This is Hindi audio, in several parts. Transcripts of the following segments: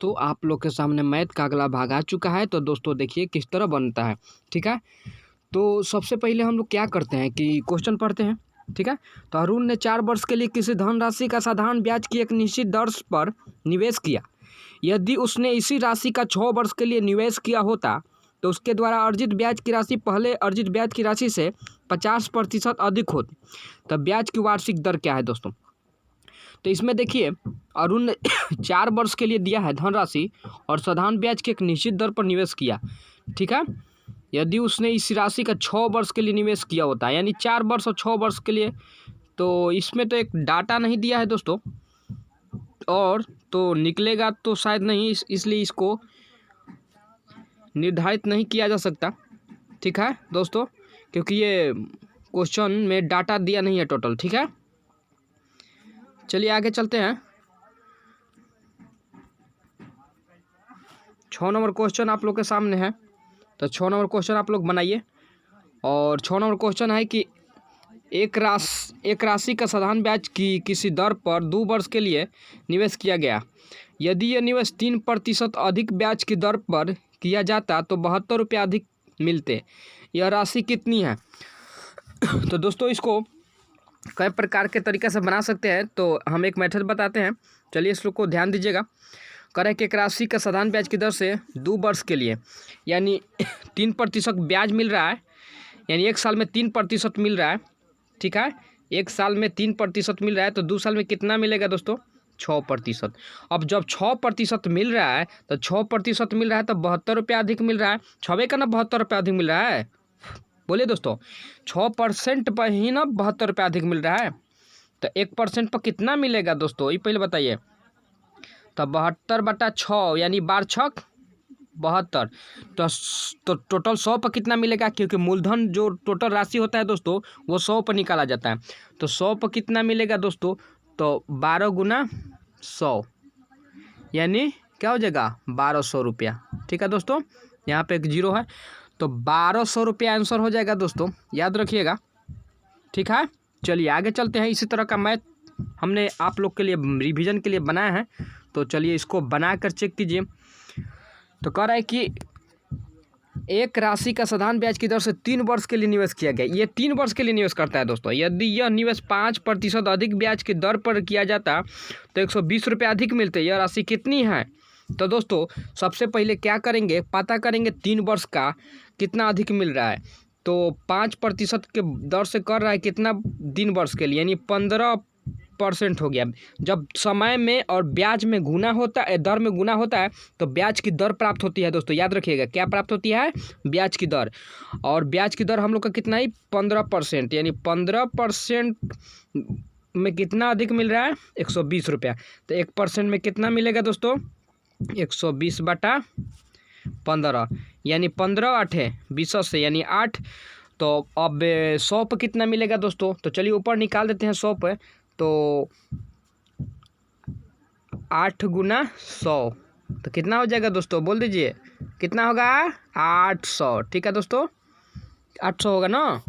तो आप लोग के सामने मैथ का अगला भाग आ चुका है। तो दोस्तों देखिए किस तरह बनता है। ठीक है, तो सबसे पहले हम लोग क्या करते हैं कि क्वेश्चन पढ़ते हैं। ठीक है, तो अरुण ने 4 वर्ष के लिए किसी धनराशि का साधारण ब्याज की एक निश्चित दर पर निवेश किया। यदि उसने इसी राशि का 6 वर्ष के लिए निवेश किया होता तो उसके द्वारा अर्जित ब्याज की राशि पहले अर्जित ब्याज की राशि से 50% अधिक होती। तब ब्याज की वार्षिक दर क्या है दोस्तों? तो इसमें देखिए अरुण ने 4 वर्ष के लिए दिया है धनराशि और साधारण ब्याज की एक निश्चित दर पर निवेश किया। ठीक है, यदि उसने इस राशि का 6 वर्ष के लिए निवेश किया होता है, यानी 4 वर्ष और 6 वर्ष के लिए, तो इसमें तो एक डाटा नहीं दिया है दोस्तों, और तो निकलेगा तो शायद नहीं, इसलिए इसको निर्धारित नहीं किया जा सकता। ठीक है दोस्तों, क्योंकि ये क्वेश्चन में डाटा दिया नहीं है टोटल। ठीक है, चलिए आगे चलते हैं। 6 नंबर क्वेश्चन आप लोग के सामने है। तो 6 नंबर क्वेश्चन आप लोग बनाइए। और 6 नंबर क्वेश्चन है कि एक राशि का साधारण ब्याज की किसी दर पर 2 वर्ष के लिए निवेश किया गया। यदि यह निवेश 3% अधिक ब्याज की दर पर किया जाता तो 72 रुपये अधिक मिलते। यह राशि कितनी है? तो दोस्तों इसको कई प्रकार के तरीके से बना सकते हैं, तो हम एक मेथड बताते हैं। चलिए इस लोग को ध्यान दीजिएगा। करें कि एक राशि का साधारण ब्याज की दर से 2 वर्ष के लिए यानी 3% ब्याज मिल रहा है, यानी 1 साल में 3% मिल रहा है। ठीक है, 1 साल में 3% मिल रहा है, तो 2 साल में कितना मिलेगा दोस्तों? 6%। अब जब 6% मिल रहा है तो 6% मिल रहा है तो 72 रुपये अधिक मिल रहा है। 6 का ना 72 रुपये अधिक मिल रहा है। बोलिए दोस्तों, 6% पर ही ना 72 रुपये अधिक मिल रहा है, तो 1% पर कितना मिलेगा दोस्तों? ये पहले बताइए। तो 72/6 यानी 12×6 72। तो टोटल 100 पर कितना मिलेगा? क्योंकि मूलधन जो टोटल राशि होता है दोस्तों वो 100 पर निकाला जाता है। तो 100 पर कितना मिलेगा दोस्तों? तो 12 × 100 यानी क्या हो जाएगा? 1200 रुपया। ठीक है दोस्तों, यहाँ पे एक जीरो है, तो 1200 रुपया आंसर हो जाएगा दोस्तों, याद रखिएगा। ठीक है, चलिए आगे चलते हैं। इसी तरह का मैथ हमने आप लोग के लिए रिवीजन के लिए बनाया है, तो चलिए इसको बना कर चेक कीजिए। तो कह रहा है कि एक राशि का साधारण ब्याज की दर से 3 वर्ष के लिए निवेश किया गया। ये 3 वर्ष के लिए निवेश करता है दोस्तों। यदि यह निवेश 5% अधिक ब्याज की दर पर किया जाता तो 120 रुपये अधिक मिलते। यह राशि कितनी है? तो दोस्तों सबसे पहले क्या करेंगे, पता करेंगे 3 वर्ष का कितना अधिक मिल रहा है। तो 5% के दर से कर रहा है कितना दिन वर्ष के लिए, यानी 15% हो गया। जब समय में और ब्याज में गुना होता है, दर में गुना होता है, तो ब्याज की दर प्राप्त होती है दोस्तों। याद रखिएगा क्या प्राप्त होती है? ब्याज की दर। और ब्याज की दर हम लोग का कितना है? 15%, यानी 15% में कितना अधिक मिल रहा है? 120 रुपया। तो 1% में कितना मिलेगा दोस्तों? 120/15 यानी 15×8 20 से यानी 8। तो अब 100 पर कितना मिलेगा दोस्तों? तो चलिए ऊपर निकाल देते हैं 100 पर। तो 8 × 100 तो कितना हो जाएगा दोस्तों? बोल दीजिए कितना होगा? 800। ठीक है दोस्तों, 800 होगा ना?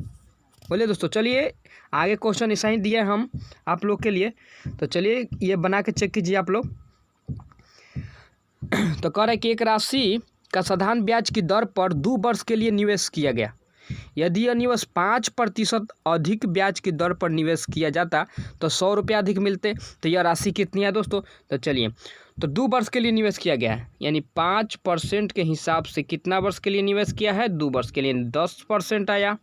बोलिए दोस्तों। चलिए आगे क्वेश्चन ऐसा ही दिया हम आप लोग के लिए, तो चलिए ये बना के चेक कीजिए आप लोग। तो कह रहा है कि एक राशि का साधारण ब्याज की दर पर 2 वर्ष के लिए निवेश किया गया। यदि यह निवेश 5% अधिक ब्याज की दर पर निवेश किया जाता तो 100 रुपये अधिक मिलते। तो यह राशि कितनी है दोस्तों? तो चलिए, तो 2 वर्ष के लिए निवेश किया गया है, यानी 5% के हिसाब से कितना वर्ष के लिए निवेश किया है? 2 वर्ष के लिए, 10% आया।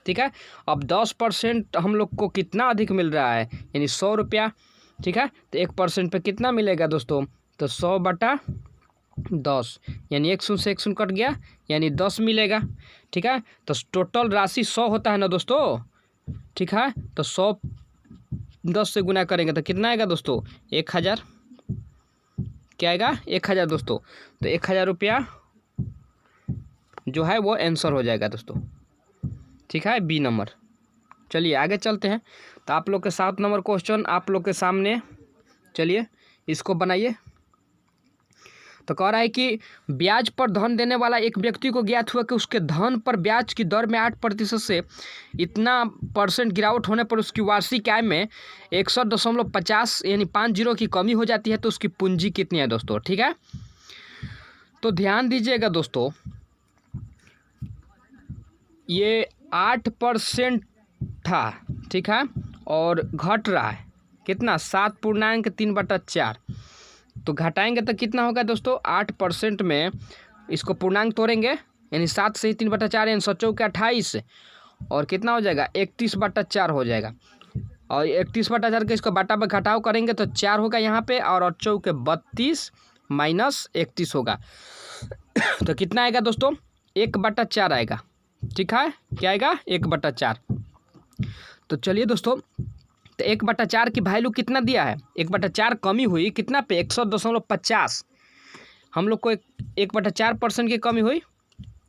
ठीक है, अब 10% हम लोग को कितना अधिक मिल रहा है? यानी 100 रुपया। ठीक है, तो 1% पर कितना मिलेगा दोस्तों? तो 100/10 यानी 1 शून्य से 1 शून्य कट गया, यानी 10 मिलेगा। ठीक है, तो टोटल राशि 100 होता है ना दोस्तों। ठीक है, तो 100 10 से गुना करेंगे तो कितना आएगा दोस्तों? 1000। क्या आएगा? 1000 दोस्तों। तो 1000 रुपया जो है वो आंसर हो जाएगा दोस्तों। ठीक है, बी नंबर। चलिए आगे चलते हैं। तो आप लोग के 7 नंबर क्वेश्चन आप लोग के सामने, चलिए इसको बनाइए। तो कह रहा है कि ब्याज पर धन देने वाला एक व्यक्ति को ज्ञात हुआ कि उसके धन पर ब्याज की दर में 8% से इतना % गिरावट होने पर उसकी वार्षिक आय में 61.50 यानी 50 की कमी हो जाती है। तो उसकी पूंजी कितनी है दोस्तों? ठीक है, तो ध्यान दीजिएगा दोस्तों, ये 8% था, ठीक है, और घट रहा है कितना 7.3/4। तो घटाएंगे तो कितना होगा दोस्तों, 8% में इसको पूर्णांक तोड़ेंगे यानी 7 से ही 3/4 यानी 7×4 = 28 और कितना हो जाएगा 31/4 हो जाएगा। और 31/4 के इसको बटा पर घटाव करेंगे तो 4 होगा यहाँ पे और 4 32 - 31 होगा। तो कितना आएगा दोस्तों 1/4 आएगा, ठीक है, क्या आएगा 1/4। तो चलिए दोस्तों, तो 1/4 की वैल्यू कितना दिया है, 1/4 कमी हुई कितना पे 100.50। हम लोग को 1/4% की कमी हुई,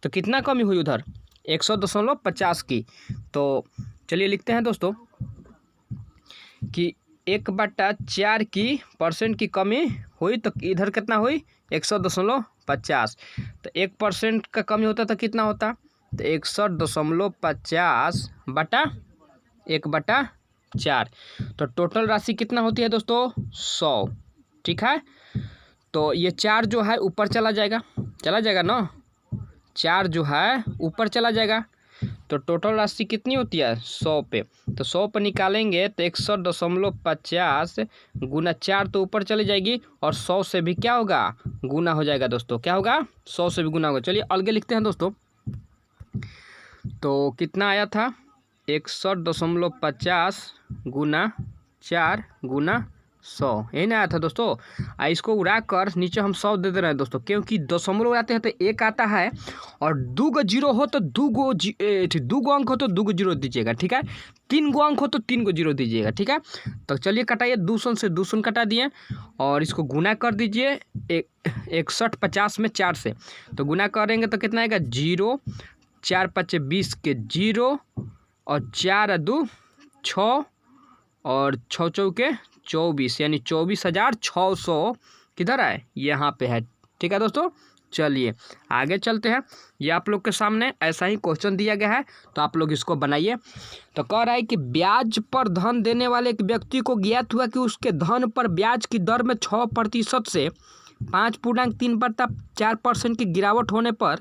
तो कितना कमी हुई उधर 100.50 की। तो चलिए लिखते हैं दोस्तों कि 1/4 की परसेंट की कमी हुई, तो इधर कितना हुई 100.50। तो 1% का कमी होता तो कितना होता, तो 61.50 बटा 1/4। तो टोटल राशि कितना होती है दोस्तों 100, ठीक है। तो ये 4 जो है ऊपर चला जाएगा ना, 4 जो है ऊपर चला जाएगा। तो टोटल राशि कितनी होती है 100 पे, तो 100 पे निकालेंगे तो 61.50 गुना 4 तो ऊपर चली जाएगी और 100 से भी क्या होगा गुना हो जाएगा दोस्तों, क्या होगा 100 से भी गुना होगा। चलिए आगे लिखते हैं दोस्तों, तो कितना आया था 61.50 गुना 4 गुना 100, यही ना आया था दोस्तों। इसको उड़ा कर नीचे हम 100 दे रहे हैं दोस्तों, क्योंकि दशमलव उड़ाते हैं तो 1 आता है और 2 जीरो हो तो 2 अंक हो तो 2 जीरो दीजिएगा, ठीक है। 3 अंक हो तो 3 जीरो दीजिएगा, ठीक है। तो चलिए कटाइए, 2 से 2 कटा दिए और इसको गुना कर दीजिए 61.50 में 4 से, तो गुना करेंगे तो कितना आएगा 0, 4 × 5 = 20 के 0 और 4 × 2 = 6 और 6 × 4 = 24 यानी 24,600 किधर है यहाँ पे है, ठीक है दोस्तों। चलिए आगे चलते हैं, ये आप लोग के सामने ऐसा ही क्वेश्चन दिया गया है, तो आप लोग इसको बनाइए। तो कह रहा है कि ब्याज पर धन देने वाले एक व्यक्ति को ज्ञात हुआ कि उसके धन पर ब्याज की दर में 6% से 5.3/4% की गिरावट होने पर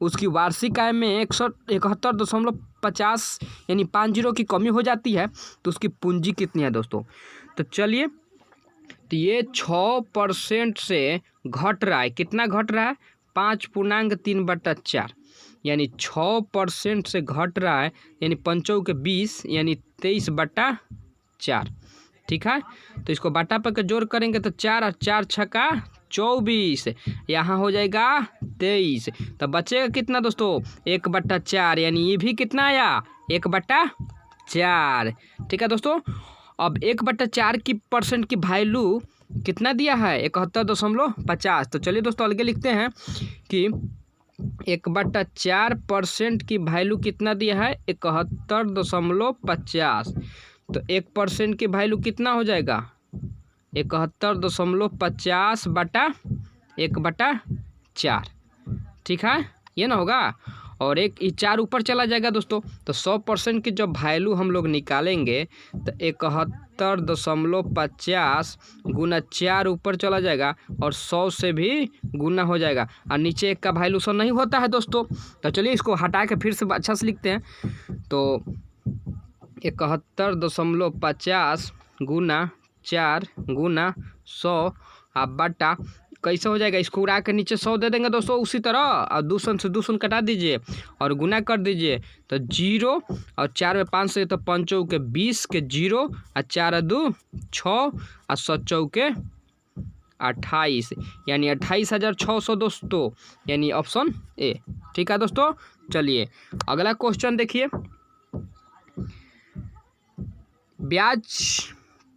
उसकी वार्षिक आय में 171.50 यानी 50 की कमी हो जाती है, तो उसकी पूंजी कितनी है दोस्तों। तो चलिए, तो ये 6% से घट रहा है, कितना घट रहा है 5.3/4 यानी 6% से घट रहा है यानी 5 × 20 यानी 23/4, ठीक है। तो इसको बाटा पर जोड़ करेंगे तो 4 और 4 × 6 = 24, यहाँ हो जाएगा 23। तो बचेगा कितना दोस्तों 1/4 यानी ये भी कितना आया 1/4, ठीक है दोस्तों। अब 1/4 की परसेंट की वैल्यू कितना दिया है 71.50। तो चलिए दोस्तों आगे लिखते हैं कि 1/4% की वैल्यू कितना दिया है 71.50। तो 1% की वैल्यू कितना हो जाएगा 71.50 बटा 1/4, ठीक है, ये ना होगा। और 4 ऊपर चला जाएगा दोस्तों, तो 100% की जब वैल्यू हम लोग निकालेंगे तो 71.50 गुना 4 ऊपर चला जाएगा और 100 से भी गुना हो जाएगा और नीचे 1 का वैल्यू 100 नहीं होता है दोस्तों। तो चलिए इसको हटा के फिर से अच्छा से लिखते हैं, तो 71.50 गुना 4 गुना 100 आप बटा कैसे हो जाएगा, इसको उड़ा के नीचे 100 दे देंगे दोस्तों उसी तरह, और 2 से 2 कटा दीजिए और गुना कर दीजिए तो 0 और 4 में 5 से तो 5 × 20 के 0 और 4 × 2 = 6 और 7 × 28 यानी 28,600 दोस्तों, यानी ऑप्शन ए, ठीक है दोस्तों। चलिए अगला क्वेश्चन देखिए, ब्याज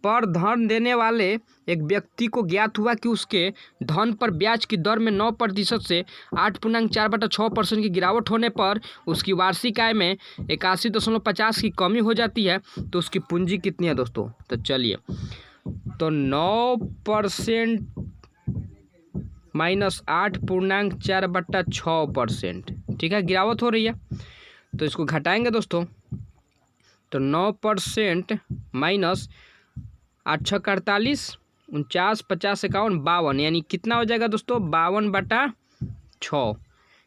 पर धन देने वाले एक व्यक्ति को ज्ञात हुआ कि उसके धन पर ब्याज की दर में 9% से 8.4/6% की गिरावट होने पर उसकी वार्षिक आय में 81.50 की कमी हो जाती है, तो उसकी पूंजी कितनी है दोस्तों। तो चलिए, तो 9% - 8.4/6%, ठीक है, गिरावट हो रही है, तो इसको घटाएंगे दोस्तों। तो 9% - 8 × 6 = 48, 49, 50, 51, 52 यानी कितना हो जाएगा दोस्तों 52/4, 6।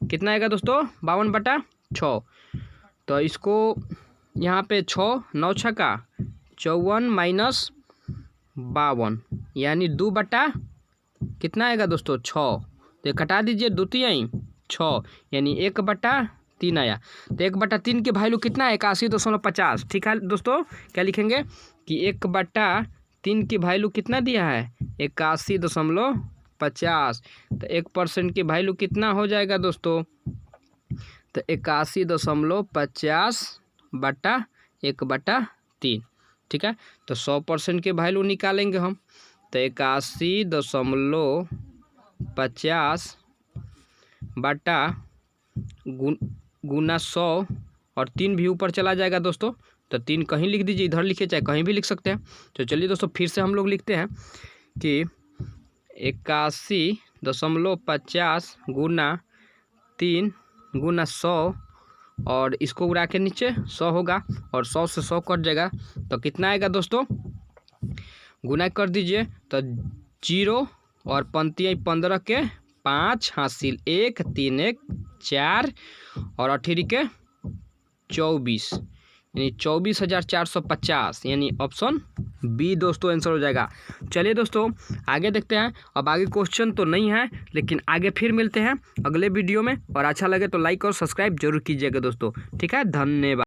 कितना आएगा दोस्तों? 52/6। तो इसको यहाँ पे 6 9 छक्का 54 माइनस 52 यानी 2/, कितना आएगा दोस्तों? 6। तो घटा दीजिए 2 तिहाई 6 यानी 1/3 आया। तो 1/3 की वैल्यू कितना है? 81.50। ठीक है दोस्तों, क्या लिखेंगे कि 1/3 की वैल्यू कितना दिया है? 81.50। तो 1% की वैल्यू कितना हो जाएगा दोस्तों? तो 81.50/1/3। ठीक है, तो 100% की वैल्यू निकालेंगे हम। तो 81.50 बटा गुना 100 और 3 भी ऊपर चला जाएगा दोस्तों। तो 3 कहीं लिख दीजिए, इधर लिखिए चाहे कहीं भी लिख सकते हैं। तो चलिए दोस्तों फिर से हम लोग लिखते हैं कि 81.50 गुना 3 गुना 100 और इसको उड़ा के नीचे 100 होगा और 100 से 100 कट जाएगा। तो कितना आएगा दोस्तों? गुना कर दीजिए तो 0 और 15 के 5 हासिल 1 3 1 4 और 18 के 24 यानी 24,450 यानी ऑप्शन बी दोस्तों आंसर हो जाएगा। चलिए दोस्तों आगे देखते हैं। अब आगे क्वेश्चन तो नहीं है, लेकिन आगे फिर मिलते हैं अगले वीडियो में। और अच्छा लगे तो लाइक और सब्सक्राइब जरूर कीजिएगा दोस्तों। ठीक है, धन्यवाद।